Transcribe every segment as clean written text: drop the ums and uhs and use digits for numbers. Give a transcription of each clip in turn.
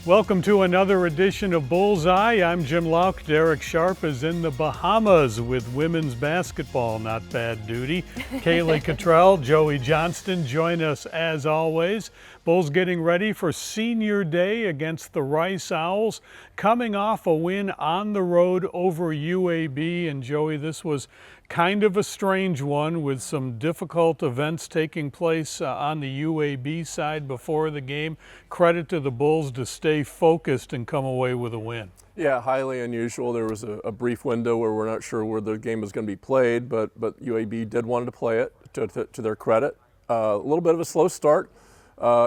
Welcome to another edition of Bullseye. I'm Jim Louk. Derek Sharp is in the Bahamas with women's basketball, not bad duty. Caylee, Cottrell, Joey Johnston join us as always. Bulls getting ready for senior day against the Rice Owls, coming off a win on the road over UAB. And Joey, this was kind of a strange one with some difficult events taking place on the UAB side before the game. Credit to the Bulls to stay focused and come away with a win. Yeah, highly unusual. There was a brief window where we're not sure where the game was going to be played, but UAB did want to play it to their credit. A little bit of a slow start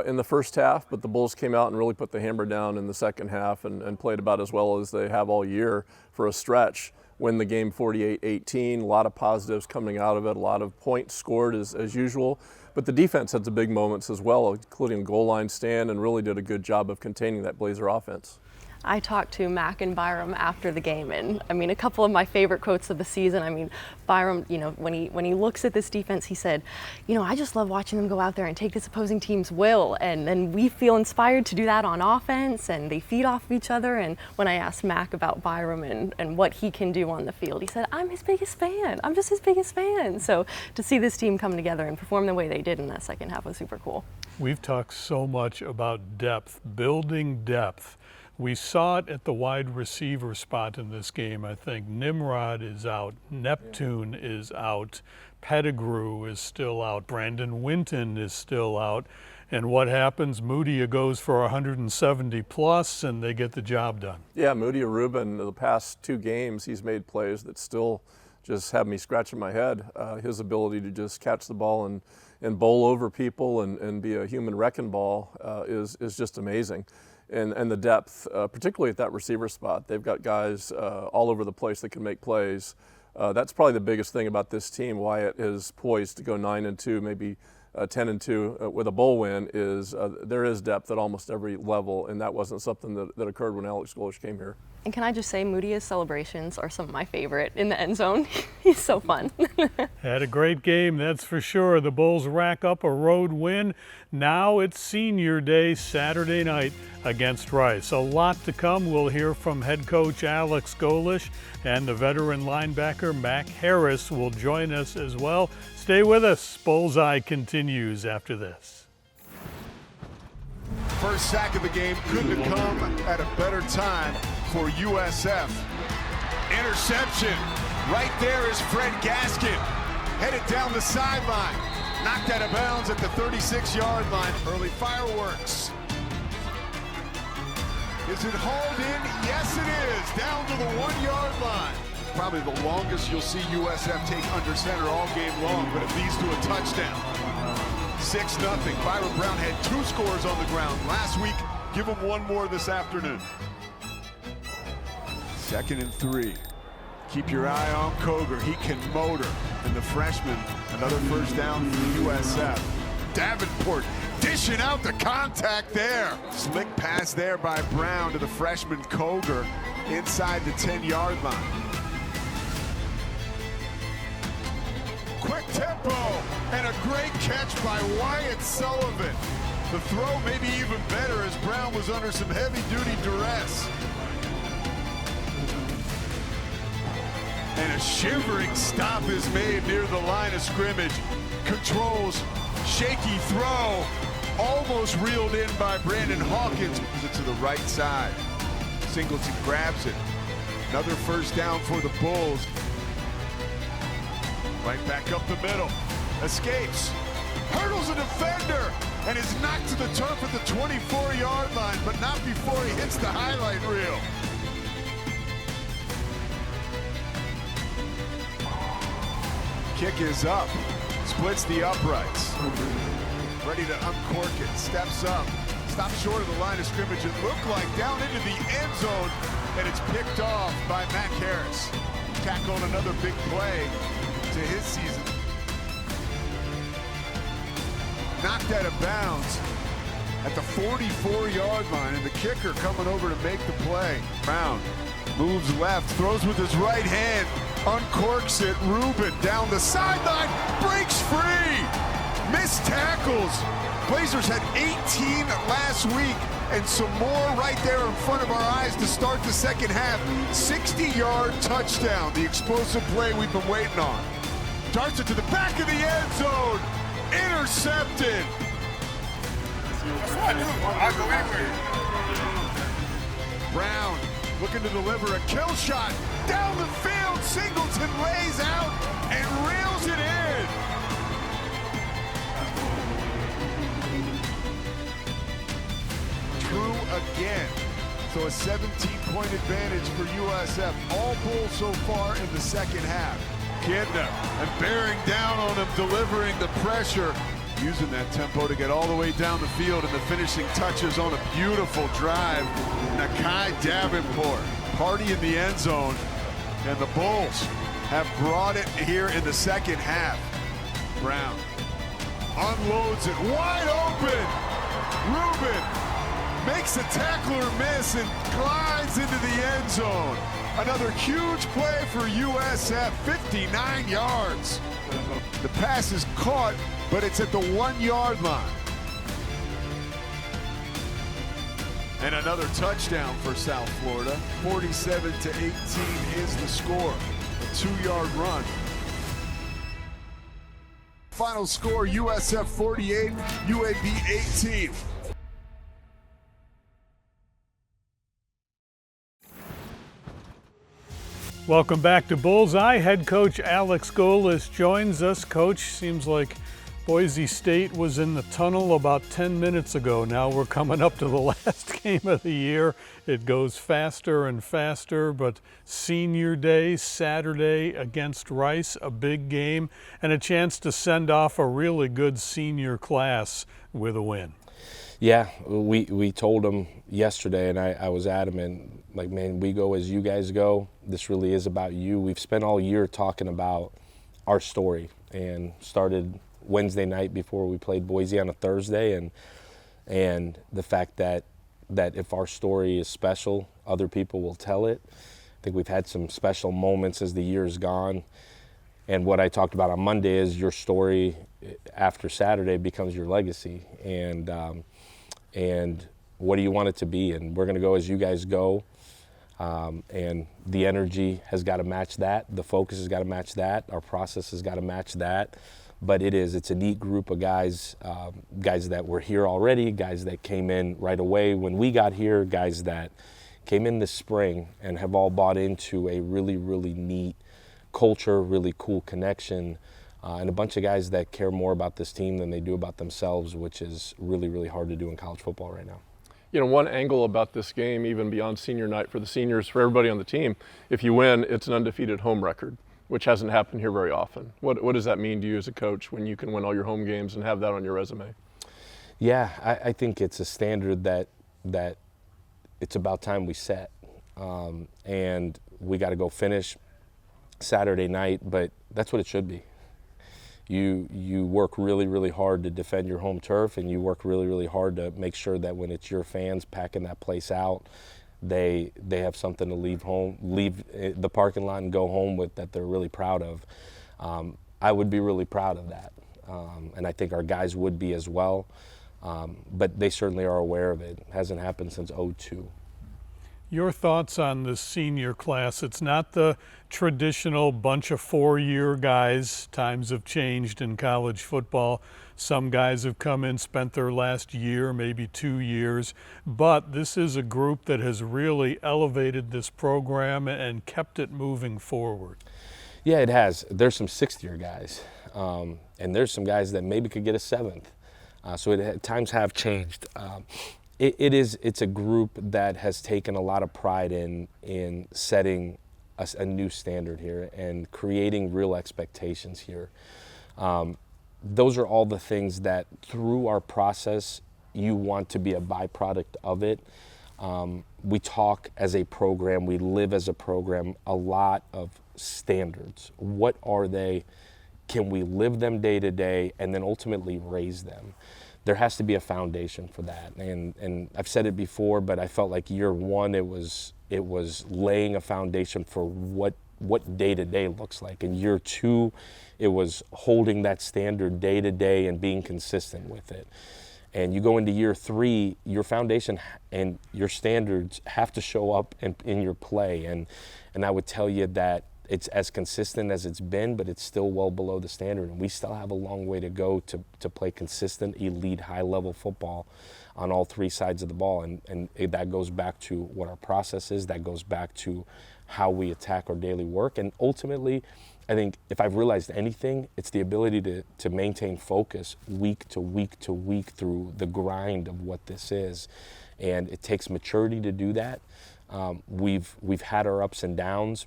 in the first half, but the Bulls came out and really put the hammer down in the second half and played about as well as they have all year for a stretch. Win the game 48-18, a lot of positives coming out of it, a lot of points scored as usual. But the defense had some big moments as well, including a goal line stand, and really did a good job of containing that Blazer offense. I talked to Mac and Byram after the game, and I mean, a couple of my favorite quotes of the season. I mean, Byram, you know, when he looks at this defense, he said, you know, I just love watching them go out there and take this opposing team's will, and then we feel inspired to do that on offense, and they feed off of each other. And when I asked Mac about Byram and what he can do on the field, he said, I'm his biggest fan. I'm just his biggest fan. So to see this team come together and perform the way they did in that second half was super cool. We've talked so much about depth, building depth. We saw it at the wide receiver spot in this game. I think Nimrod is out, Neptune is out, Pettigrew is still out, Brandon Winton is still out. And what happens? Moody goes for 170 plus, and they get the job done. Yeah, Moody Rubin, the past two games, he's made plays that still just have me scratching my head. His ability to just catch the ball and bowl over people and be a human wrecking ball is just amazing. And the depth, particularly at that receiver spot. They've got guys all over the place that can make plays. That's probably the biggest thing about this team, why it is poised to go 9-2, maybe 10-2 with a bowl win, is there is depth at almost every level, and that wasn't something that occurred when Alex Golesh came here. And can I just say, Moody's celebrations are some of my favorite in the end zone. He's so fun. Had a great game, that's for sure. The Bulls rack up a road win. Now it's senior day Saturday night against Rice. A lot to come. We'll hear from head coach Alex Golesh, and the veteran linebacker Mac Harris will join us as well. Stay with us. Bullseye continues after this. First sack of the game couldn't have come at a better time for USF. Interception. Right there is Fred Gaskin. Headed down the sideline. Knocked out of bounds at the 36-yard line. Early fireworks. Is it hauled in? Yes, it is. Down to the 1-yard line. Probably the longest you'll see USF take under center all game long, but it leads to a touchdown. 6-0. Byron Brown had 2 scores on the ground last week. Give him one more this afternoon. 2nd and 3. Keep your eye on Koger. He can motor. And the freshman, another first down for USF. Davenport dishing out the contact there. Slick pass there by Brown to the freshman Koger inside the 10-yard line. Quick tempo and a great catch by Wyatt Sullivan. The throw maybe even better as Brown was under some heavy-duty duress. And a shivering stop is made near the line of scrimmage. Controls, shaky throw, almost reeled in by Brandon Hawkins. To the right side. Singleton grabs it. Another first down for the Bulls. Right back up the middle. Escapes. Hurdles a defender and is knocked to the turf at the 24-yard line, but not before he hits the highlight reel. Kick is up. Splits the uprights. Ready to uncork it. Steps up. Stops short of the line of scrimmage. It looked like down into the end zone, and it's picked off by Mac Harris. Tack on another big play to his season. Knocked out of bounds at the 44-yard line, and the kicker coming over to make the play. Brown moves left, throws with his right hand, uncorks it. Rubin down the sideline, breaks free. Missed tackles Blazers had 18 last week, and some more right there in front of our eyes to start the second half. 60-yard touchdown, the explosive play we've been waiting on. Darts it to the back of the end zone, intercepted. That's what I do. I go anywhere. Brown looking to deliver a kill shot down the field. Singleton lays out and reels it in. True again. So a 17-point advantage for USF. All Bulls so far in the second half. Kidna and bearing down on him, delivering the pressure. Using that tempo to get all the way down the field, and the finishing touches on a beautiful drive. Nakai Davenport, party in the end zone, and the Bulls have brought it here in the second half. Brown unloads it wide open. Rubin makes the tackler miss and glides into the end zone. Another huge play for USF, 59 yards. The pass is caught, but it's at the 1-yard line. And another touchdown for South Florida. 47-18 is the score. A 2-yard run. Final score, USF 48, UAB 18. Welcome back to Bullseye. Head coach Alex Golesh joins us. Coach, seems like Boise State was in the tunnel about 10 minutes ago. Now we're coming up to the last game of the year. It goes faster and faster, but senior day, Saturday against Rice, a big game, and a chance to send off a really good senior class with a win. Yeah, we told them yesterday, and I was adamant, like, man, we go as you guys go. This really is about you. We've spent all year talking about our story, and started Wednesday night before we played Boise on a Thursday, and the fact that if our story is special, other people will tell it. I think we've had some special moments as the year's gone, and what I talked about on Monday is your story after Saturday becomes your legacy, and what do you want it to be? And we're going to go as you guys go, and the energy has got to match that, the focus has got to match that, our process has got to match that. But it's a neat group of guys, guys that were here already, guys that came in right away when we got here, guys that came in this spring and have all bought into a really, really neat culture, really cool connection, and a bunch of guys that care more about this team than they do about themselves, which is really, really hard to do in college football right now. You know, one angle about this game, even beyond senior night for the seniors, for everybody on the team, if you win, it's an undefeated home record, which hasn't happened here very often. What does that mean to you as a coach when you can win all your home games and have that on your resume? Yeah, I think it's a standard that it's about time we set. And we got to go finish Saturday night, but that's what it should be. You work really, really hard to defend your home turf, and you work really, really hard to make sure that when it's your fans packing that place out, they have something to leave the parking lot and go home with that they're really proud of. I would be really proud of that, and I think our guys would be as well, but they certainly are aware of it. It hasn't happened since '02. Your thoughts on the senior class? It's not the traditional bunch of four-year guys. Times have changed in college football. Some guys have come in, spent their last year, maybe 2 years, but this is a group that has really elevated this program and kept it moving forward. Yeah, it has. There's some sixth-year guys, and there's some guys that maybe could get a seventh. So times have changed. It's a group that has taken a lot of pride in setting a new standard here and creating real expectations here. Those are all the things that through our process you want to be a byproduct of it. We talk as a program, we live as a program, a lot of standards. What are they? Can we live them day to day and then ultimately raise them? There has to be a foundation for that, and I've said it before, but I felt like year one it was laying a foundation for what day to day looks like. In year two, it was holding that standard day to day and being consistent with it. And you go into year 3, your foundation and your standards have to show up in your play. And I would tell you that it's as consistent as it's been, but it's still well below the standard. And we still have a long way to go to play consistent, elite, high-level football on all 3 sides of the ball. And that goes back to what our process is. That goes back to how we attack our daily work. And ultimately, I think if I've realized anything, it's the ability to maintain focus week to week to week through the grind of what this is. And it takes maturity to do that. We've had our ups and downs,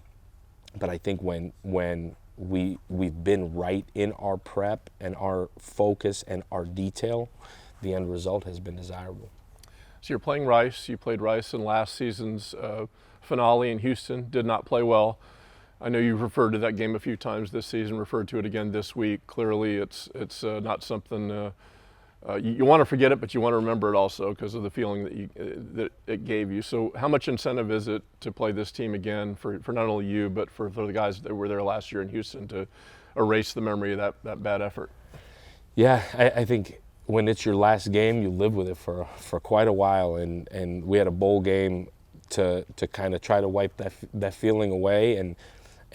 but I think when we've been right in our prep and our focus and our detail, the end result has been desirable. So you're playing Rice. You played Rice in last season's finale in Houston, did not play well. I know you've referred to that game a few times this season, referred to it again this week. Clearly it's not something you want to forget it, but you want to remember it also because of the feeling that it gave you. So how much incentive is it to play this team again for not only you, but for the guys that were there last year in Houston to erase the memory of that bad effort? Yeah, I think when it's your last game, you live with it for quite a while. And we had a bowl game to kind of try to wipe that feeling away. And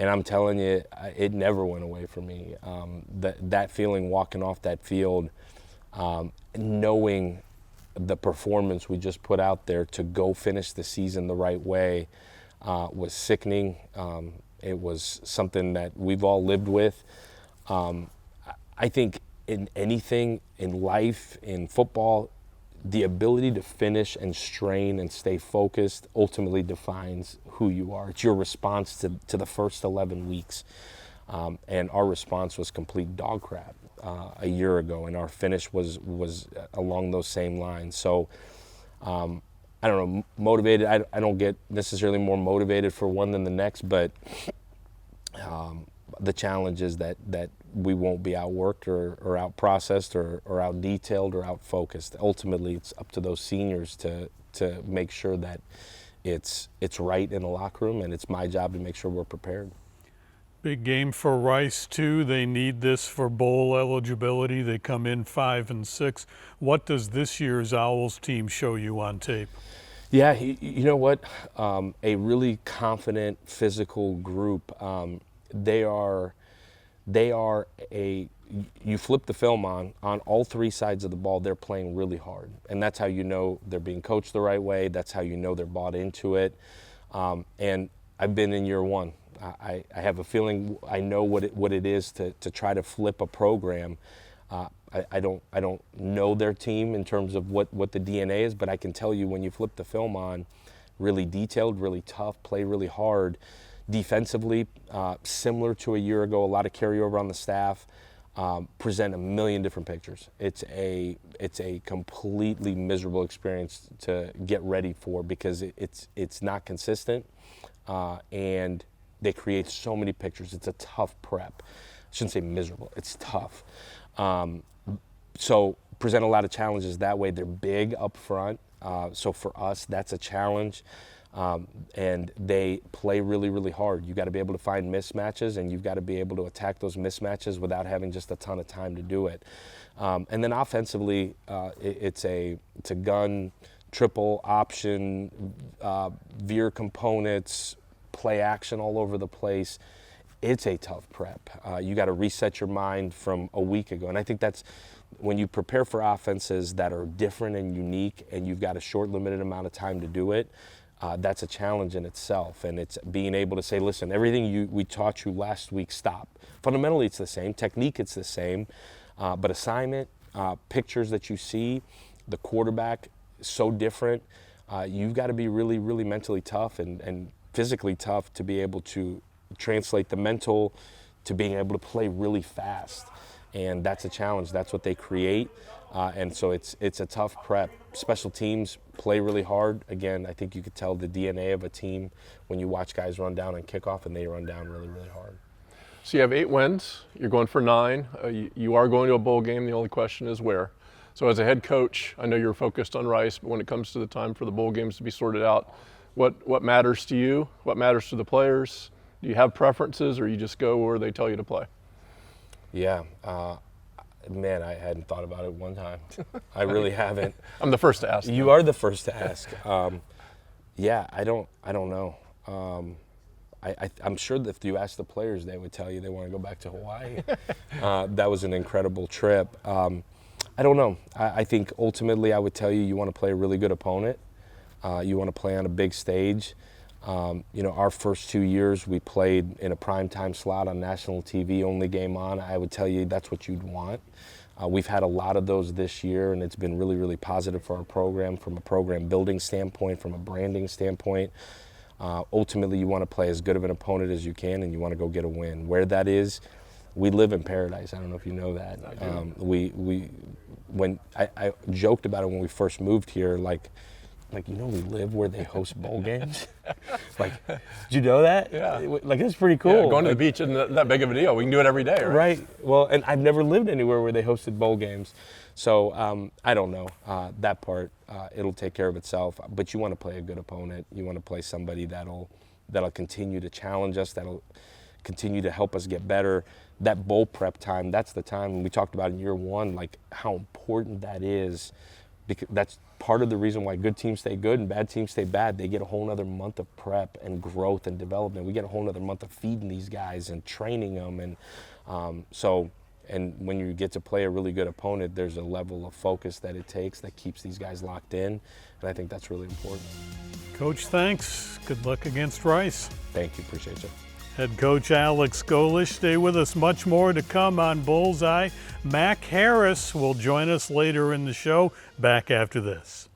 I'm telling you, it never went away from me. That feeling walking off that field, knowing the performance we just put out there to go finish the season the right way was sickening. It was something that we've all lived with. I think in anything, in life, in football, the ability to finish and strain and stay focused ultimately defines who you are. It's your response to the first 11 weeks. And our response was complete dog crap a year ago, and our finish was along those same lines. So I don't know, motivated. I don't get necessarily more motivated for one than the next, but the challenge is that we won't be outworked or out-processed or out-detailed or out-focused. Ultimately, it's up to those seniors to make sure that it's right in the locker room, and it's my job to make sure we're prepared. Big game for Rice, too. They need this for bowl eligibility. They come in 5-6. What does this year's Owls team show you on tape? Yeah, you know what? A really confident, physical group. They are you flip the film on all 3 sides of the ball, they're playing really hard. And that's how you know they're being coached the right way. That's how you know they're bought into it. And I've been in year 1. I have a feeling I know what it is to try to flip a program. I don't know their team in terms of what the DNA is, but I can tell you when you flip the film on, really detailed, really tough, play really hard. Defensively, similar to a year ago, a lot of carryover on the staff, present a million different pictures. It's a completely miserable experience to get ready for because it's not consistent, and they create so many pictures. It's a tough prep. I shouldn't say miserable, it's tough. So present a lot of challenges that way. They're big up front, so for us, that's a challenge. And they play really, really hard. You got to be able to find mismatches, and you've got to be able to attack those mismatches without having just a ton of time to do it. And then offensively, it's a gun, triple option, veer components, play action all over the place. It's a tough prep. You got to reset your mind from a week ago. And I think that's when you prepare for offenses that are different and unique, and you've got a short, limited amount of time to do it. That's a challenge in itself, and it's being able to say, listen, everything we taught you last week, stop. Fundamentally, it's the same. Technique, it's the same. But assignment, pictures that you see, the quarterback, so different. You've got to be really, really mentally tough and physically tough to be able to translate the mental to being able to play really fast. And that's a challenge. That's what they create. And so it's a tough prep. Special teams play really hard. Again, I think you could tell the DNA of a team when you watch guys run down on kickoff, and they run down really, really hard. So you have 8 wins. You're going for 9. You are going to a bowl game. The only question is where. So as a head coach, I know you're focused on Rice, but when it comes to the time for the bowl games to be sorted out, what matters to you? What matters to the players? Do you have preferences, or you just go where they tell you to play? Yeah. Man, I hadn't thought about it one time. I really haven't. I'm the first to ask. You are the first to ask. Yeah, I don't know. I'm sure that if you ask the players, they would tell you they want to go back to Hawaii. That was an incredible trip. I don't know. I think ultimately I would tell you want to play a really good opponent. You want to play on a big stage. Our first 2 years we played in a primetime slot on national TV, only game on. I would tell you that's what you'd want. We've had a lot of those this year, and it's been really, really positive for our program from a program building standpoint, from a branding standpoint. Ultimately, you want to play as good of an opponent as you can, and you want to go get a win. Where that is, we live in paradise. I don't know if you know that. When I joked about it when we first moved here, like we live where they host bowl games. Did you know that? Yeah. That's pretty cool. Yeah, going to the beach isn't that big of a deal. We can do it every day, right? Right. Well, and I've never lived anywhere where they hosted bowl games. So I don't know. That part, it'll take care of itself. But you want to play a good opponent. You want to play somebody that'll continue to challenge us, that'll continue to help us get better. That bowl prep time, that's the time when we talked about in year one, how important that is. Because that's part of the reason why good teams stay good and bad teams stay bad. They get a whole nother month of prep and growth and development. We get a whole nother month of feeding these guys and training them. And when you get to play a really good opponent, there's a level of focus that it takes that keeps these guys locked in. And I think that's really important. Coach, thanks. Good luck against Rice. Thank you. Appreciate you. Head coach Alex Golesh. Stay with us. Much more to come on Bullseye. Mac Harris will join us later in the show. Back after this.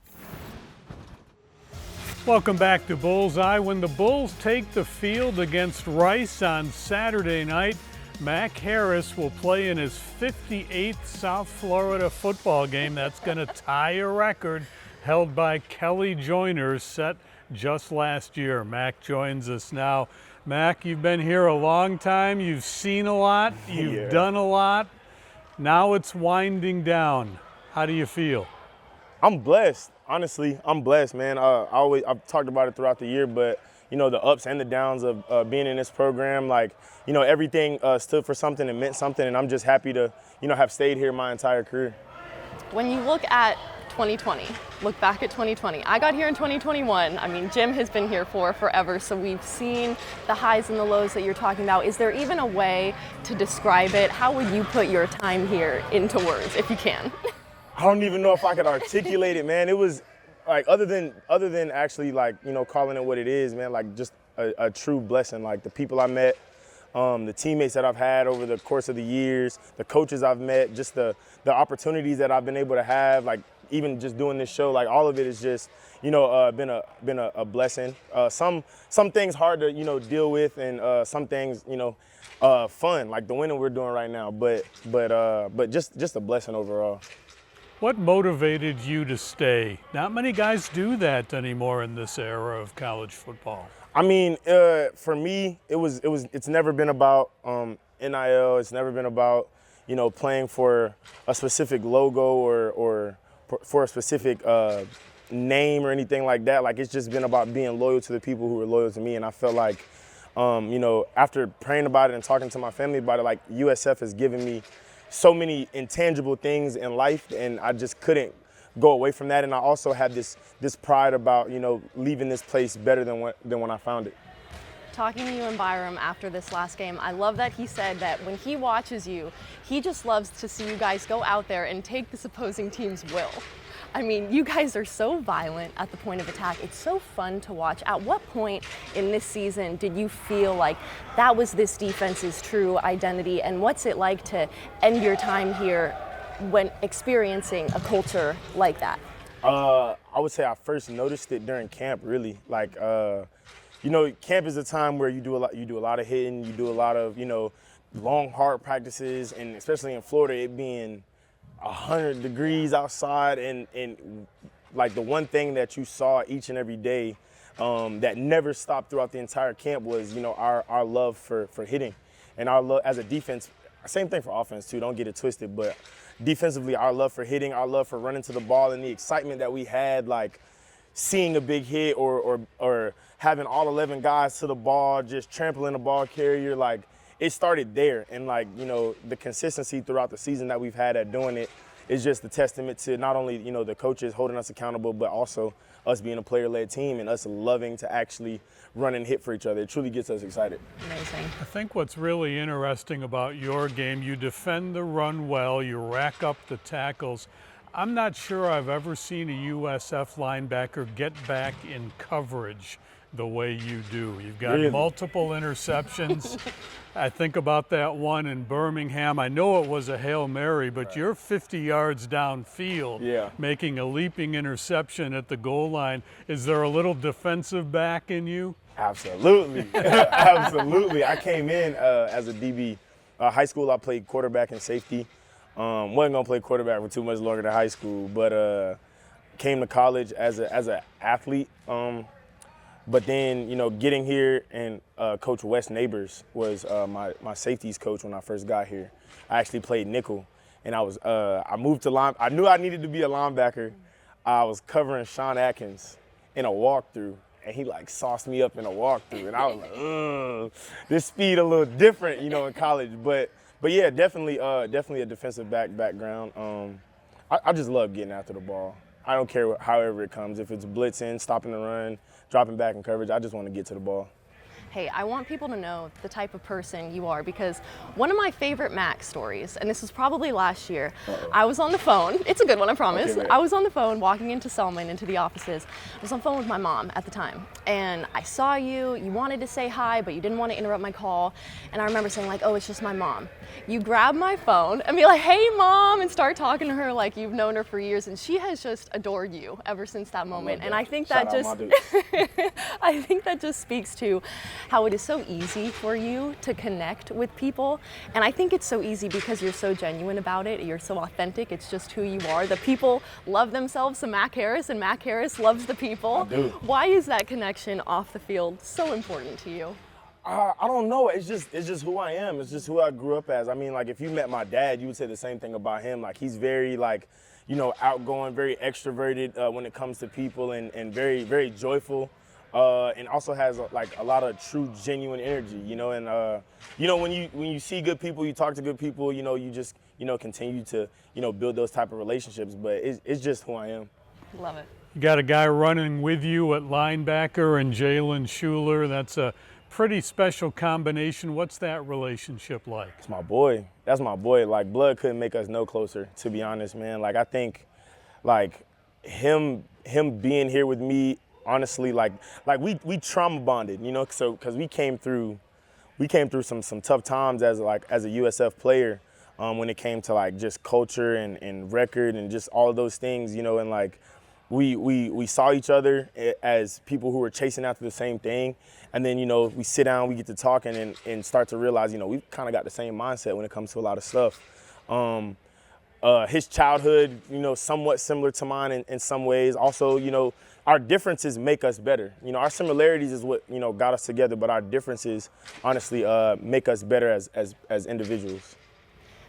Welcome back to Bullseye. When the Bulls take the field against Rice on Saturday night, Mac Harris will play in his 58th South Florida football game. That's going to tie a record held by Kelly Joyner, set just last year. Mac joins us now. Mac, you've been here a long time. You've seen a lot. You've done a lot. Now it's winding down. How do you feel? I'm blessed. Honestly, I'm blessed, man. I've talked about it throughout the year, but the ups and the downs of being in this program, everything stood for something and meant something, and I'm just happy to, have stayed here my entire career. When you look at 2020, look back at 2020. I got here in 2021. I mean, Jim has been here for forever, so we've seen the highs and the lows that you're talking about. Is there even a way to describe it? How would you put your time here into words, if you can? I don't even know if I could articulate it, man. It was other than actually calling it what it is, man, just a true blessing. The people I met, the teammates that I've had over the course of the years, the coaches I've met, just the opportunities that I've been able to have, even just doing this show, all of it is just, been a blessing. Some things hard to, deal with, and some things, fun, like the winning we're doing right now. But just a blessing overall. What motivated you to stay? Not many guys do that anymore in this era of college football. I mean, for me, it's never been about NIL. It's never been about, playing for a specific logo or for a specific name or anything like that. It's just been about being loyal to the people who are loyal to me. And I felt like, after praying about it and talking to my family about it, USF has given me so many intangible things in life, and I just couldn't go away from that. And I also had this pride about, leaving this place better than when I found it. Talking to you and Byram after this last game, I love that he said that when he watches you, he just loves to see you guys go out there and take this opposing team's will. I mean, you guys are so violent at the point of attack. It's so fun to watch. At what point in this season did you feel like that was this defense's true identity? And what's it like to end your time here when experiencing a culture like that? I would say I first noticed it during camp, really. Camp is a time where you do a lot of hitting, you do a lot of, long, hard practices, and especially in Florida, it being 100 degrees outside, and the one thing that you saw each and every day that never stopped throughout the entire camp was, our love for hitting, and our love as a defense. Same thing for offense too, don't get it twisted, but defensively, our love for hitting, our love for running to the ball, and the excitement that we had, seeing a big hit or having all 11 guys to the ball, just trampling the ball carrier, it started there. And like, you know, the consistency throughout the season that we've had at doing it is just a testament to not only, you know, the coaches holding us accountable, but also us being a player-led team and us loving to actually run and hit for each other. It truly gets us excited. Amazing. I think what's really interesting about your game, you defend the run well, you rack up the tackles. I'm not sure I've ever seen a USF linebacker get back in coverage the way you do. You've got multiple interceptions. I think about that one in Birmingham. I know it was a Hail Mary, but you're 50 yards downfield making a leaping interception at the goal line. Is there a little defensive back in you? Absolutely. Absolutely. I came in as a DB. High school, I played quarterback and safety. Wasn't going to play quarterback for too much longer than high school, but came to college as an athlete. But then, you know, getting here and Coach Wes Neighbors was my safeties coach when I first got here. I actually played nickel, and I moved to line. I knew I needed to be a linebacker. I was covering Sean Atkins in a walkthrough, and he like sauced me up in a walkthrough, and I was like, ugh, this speed a little different, you know, in college. But yeah, definitely a defensive background. I just love getting after the ball. I don't care however it comes. If it's blitzing, stopping the run, dropping back in coverage, I just want to get to the ball. Hey, I want people to know the type of person you are, because one of my favorite Mac stories, and this was probably last year, I was on the phone. It's a good one, I promise. Okay, I was on the phone walking into Selma and into the offices. I was on the phone with my mom at the time, and I saw you. You wanted to say hi, but you didn't want to interrupt my call. And I remember saying like, oh, it's just my mom. You grab my phone and be like, hey, Mom, and start talking to her like you've known her for years. And she has just adored you ever since that moment. And I think that just, I think that just speaks to how it is so easy for you to connect with people. And I think it's so easy because you're so genuine about it. You're so authentic. It's just who you are. The people love themselves some Mac Harris, and Mac Harris loves the people. I do. Why is that connection off the field so important to you? I don't know. It's just who I am. It's just who I grew up as. I mean, like, if you met my dad, you would say the same thing about him. Like, he's very, like, you know, outgoing, very extroverted when it comes to people, and very, very joyful. And also has like a lot of true, genuine energy, you know. And you know, when you see good people, you talk to good people, you know, you just, you know, continue to, you know, build those type of relationships. But it's just who I am. Love it. You got a guy running with you at linebacker and Jalen Schuler. That's a pretty special combination. What's that relationship like? It's my boy. That's my boy. Like, blood couldn't make us no closer, to be honest, man. Like, I think, like, him being here with me, honestly, like we trauma bonded, you know, so because we came through some tough times as a USF player, when it came to like just culture and record and just all of those things, you know, and like we saw each other as people who were chasing after the same thing, and then, you know, we sit down, we get to talking and start to realize, you know, we've kind of got the same mindset when it comes to a lot of stuff. His childhood, you know, somewhat similar to mine in some ways. Also, you know, our differences make us better. You know, our similarities is what, you know, got us together, but our differences, honestly, make us better as individuals.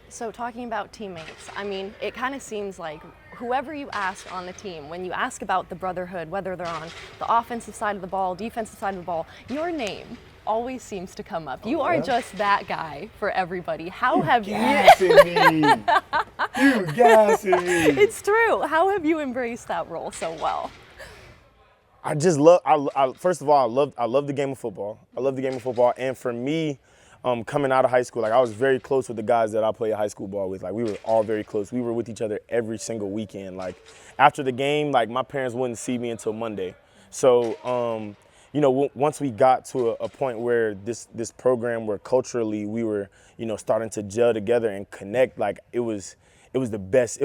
So talking about teammates, I mean, it kind of seems like whoever you ask on the team, when you ask about the brotherhood, whether they're on the offensive side of the ball, defensive side of the ball, your name always seems to come up. You are just that guy for everybody. How have you? You gassing me. It's true. How have you embraced that role so well? I just love. First of all, I love the game of football. I love the game of football, and for me, coming out of high school, like, I was very close with the guys that I played high school ball with. Like, we were all very close. We were with each other every single weekend. Like, after the game, like, my parents wouldn't see me until Monday. So, you know, once we got to a point where this program, where culturally we were, you know, starting to gel together and connect, like, it was the best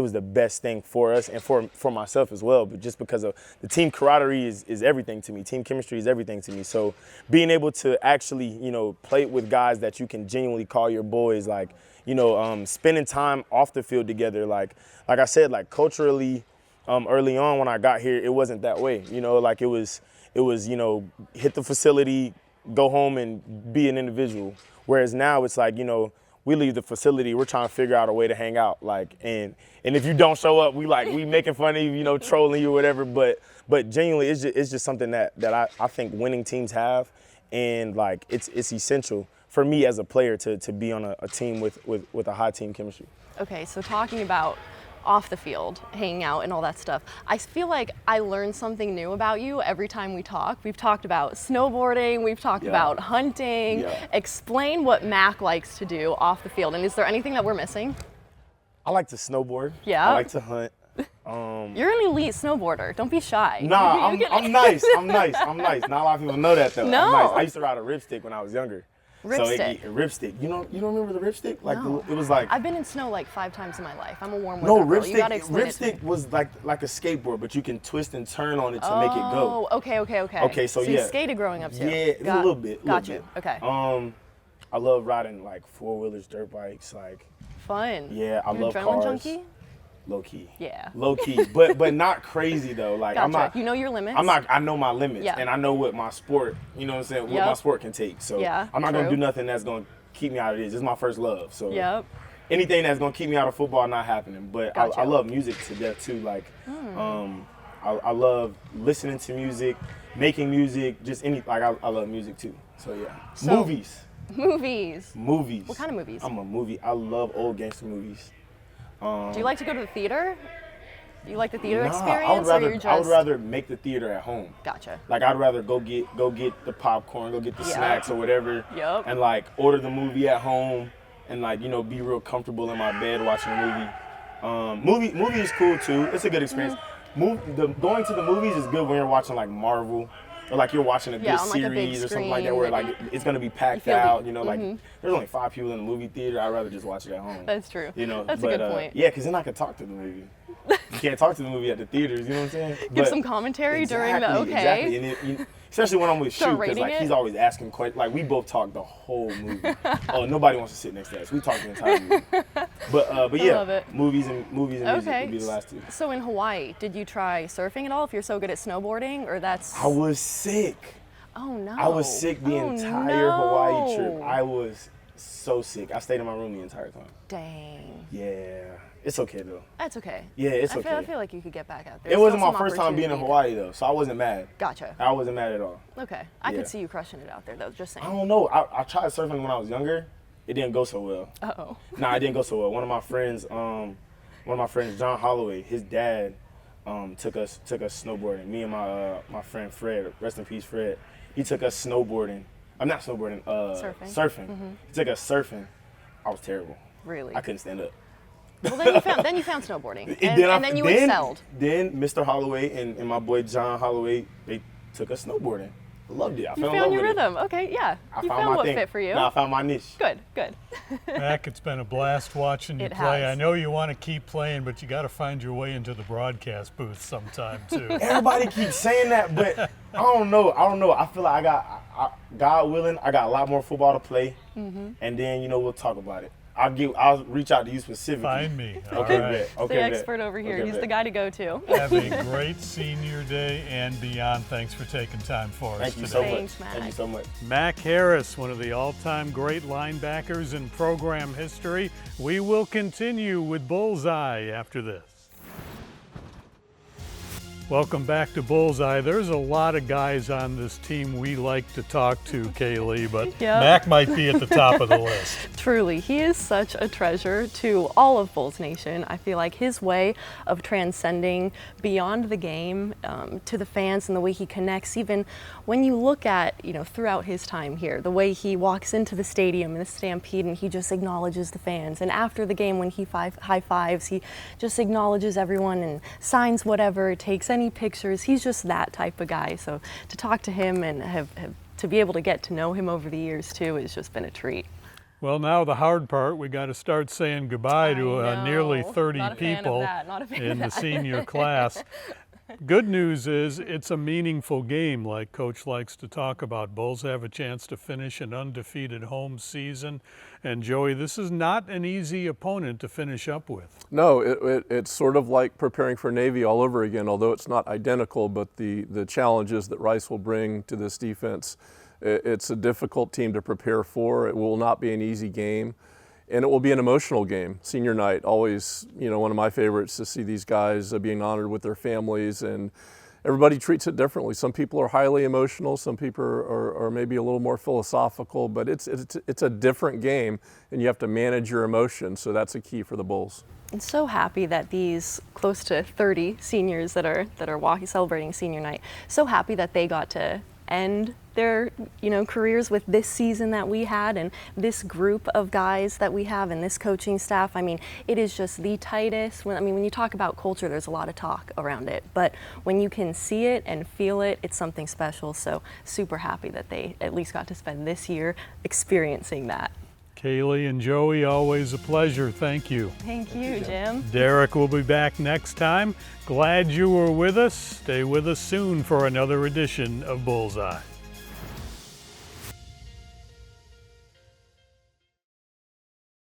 thing for us and for myself as well. But just because of the team camaraderie is everything to me. Team chemistry is everything to me. So being able to actually, you know, play with guys that you can genuinely call your boys, like, you know, spending time off the field together, like I said, like, culturally, early on when I got here, it wasn't that way. You know, like, it was, you know, hit the facility, go home and be an individual. Whereas now it's like, you know, we leave the facility, we're trying to figure out a way to hang out. Like, and if you don't show up, we making fun of you, you know, trolling you or whatever. But genuinely, it's just something that I think winning teams have, and like it's essential for me as a player to be on a team with a high team chemistry. Okay, so talking about off the field, hanging out and all that stuff, I feel like I learn something new about you every time we talk. We've talked about snowboarding, we've talked about hunting. Explain what Mac likes to do off the field, and is there anything that we're missing? I like to snowboard. Yeah. I like to hunt. You're an elite snowboarder. Don't be shy. Nah, I'm nice. I'm nice. I'm nice. Not a lot of people know that though. No. I'm nice. I used to ride a ripstick when I was younger. Ripstick. So ripstick. You don't remember the ripstick? Like No. it was like. I've been in snow like 5 times in my life. I'm a warm No, weather girl. You gotta ripstick. explain it to me. Ripstick was like a skateboard, but you can twist and turn on it to make it go. Oh, okay. Okay, so you yeah. skated growing up too. Yeah, a little bit. Got you. Okay. I love riding like 4-wheelers, dirt bikes, like. Fun. Yeah, I You're love an adrenaline cars. junkie? Low key. Yeah. Low key, but not crazy though. Like Gotcha. I'm not. You know your limits. I know my limits, Yeah. and I know what my sport. You know what I'm saying? What my sport can take. So Yeah, I'm not gonna true. do nothing that's gonna keep me out of this. This is my first love. So Yep. anything that's gonna keep me out of football not happening. But Gotcha. I love music to death too. Like I love listening to music, making music, just any like I love music too. So yeah. So- Movies. Movies. What kind of movies? I'm a movie. I love old gangster movies. Do you like to go to the theater? Do you like the theater Nah, experience, or you're just? I would rather make the theater at home. Gotcha. Like I'd rather go get the popcorn, go get the Yeah. snacks or whatever, Yup. and like order the movie at home, and like be real comfortable in my bed watching a movie. Movie is cool too. It's a good experience. Going to the movies is good when you're watching like Marvel. Or like you're watching a good on, like, a big series or something like that, where like it's gonna be packed feel the- out. Like there's only 5 people in the movie theater. I'd rather just watch it at home. That's true. That's but, a good point. Yeah, because then I can talk to the movie. You can't talk to the movie at the theaters. You know what I'm saying? Give But- some commentary during the okay. Exactly. And especially when I'm with Start Shu, because rating like it? he's always asking questions. Like we both talk the whole movie. Oh, nobody wants to sit next to us. We talk the entire movie. But yeah, love it. movies and music Okay. would be the last two. So in Hawaii, did you try surfing at all? If you're so good at snowboarding, or that's? I was sick. Oh no. I was sick the entire Hawaii trip. I was so sick. I stayed in my room the entire time. Dang. Yeah, it's okay though. That's okay. Yeah, it's okay. I feel like you could get back out there. It Still wasn't my some first time being in opportunity. Hawaii though, so I wasn't mad. Gotcha. I wasn't mad at all. Okay. I Yeah. could see you crushing it out there though. Just saying. I don't know. I tried surfing when I was younger. It didn't go so well. Uh-oh. Nah, it didn't go so well. One of my friends, John Holloway, his dad, took us snowboarding. Me and my friend Fred, rest in peace, Fred. He took us snowboarding. I'm not snowboarding. Surfing. He took us surfing. I was terrible. Really? I couldn't stand up. Well, then you found snowboarding, and then you excelled. Then Mr. Holloway and my boy John Holloway, they took us snowboarding. I loved it. I You fell in love found your with it. rhythm. Okay, yeah. I You found found my what thing. fit for you. Nah, I found my niche. Good. Mac, it's been a blast watching you It play. has. I know you want to keep playing, but you got to find your way into the broadcast booth sometime too. Everybody keeps saying that, but I don't know. I feel like God willing, I got a lot more football to play, and then we'll talk about it. I'll reach out to you specifically. Find me. All Okay, right. bet. Okay, The bet. expert over here. Okay, He's bet. the guy to go to. Have a great senior day and beyond. Thanks for taking time for us Thank you today. so much. Thanks, Mac. Thank you so much. Mac Harris, one of the all-time great linebackers in program history. We will continue with Bullseye after this. Welcome back to Bullseye. There's a lot of guys on this team we like to talk to, Caylee, but Yep. Mac might be at the top of the list. Truly, he is such a treasure to all of Bulls Nation. I feel like his way of transcending beyond the game to the fans and the way he connects, even when you look at, throughout his time here, the way he walks into the stadium in the Stampede and he just acknowledges the fans. And after the game, when he high fives, he just acknowledges everyone and signs whatever, takes any pictures. He's just that type of guy. So to talk to him and have to be able to get to know him over the years too has just been a treat. Well, now the hard part, we got to start saying goodbye to I nearly know. 30 Not a fan of people that. Not a fan in of the that. senior class. Good news is it's a meaningful game, like Coach likes to talk about. Bulls have a chance to finish an undefeated home season. And Joey, this is not an easy opponent to finish up with. No, it's sort of like preparing for Navy all over again, although it's not identical, but the challenges that Rice will bring to this defense, it's a difficult team to prepare for. It will not be an easy game. And it will be an emotional game. Senior night, always, one of my favorites to see these guys being honored with their families and everybody treats it differently. Some people are highly emotional, some people are maybe a little more philosophical, but it's a different game, and you have to manage your emotions, so that's a key for the Bulls. I'm so happy that these close to 30 seniors that are walking, celebrating senior night, so happy that they got to end their careers with this season that we had and this group of guys that we have and this coaching staff. I mean, it is just the tightest. When you talk about culture, there's a lot of talk around it, but when you can see it and feel it, it's something special. So super happy that they at least got to spend this year experiencing that. Caylee and Joey, always a pleasure. Thank you. Thank you, Jim. Derek will be back next time. Glad you were with us. Stay with us soon for another edition of Bullseye.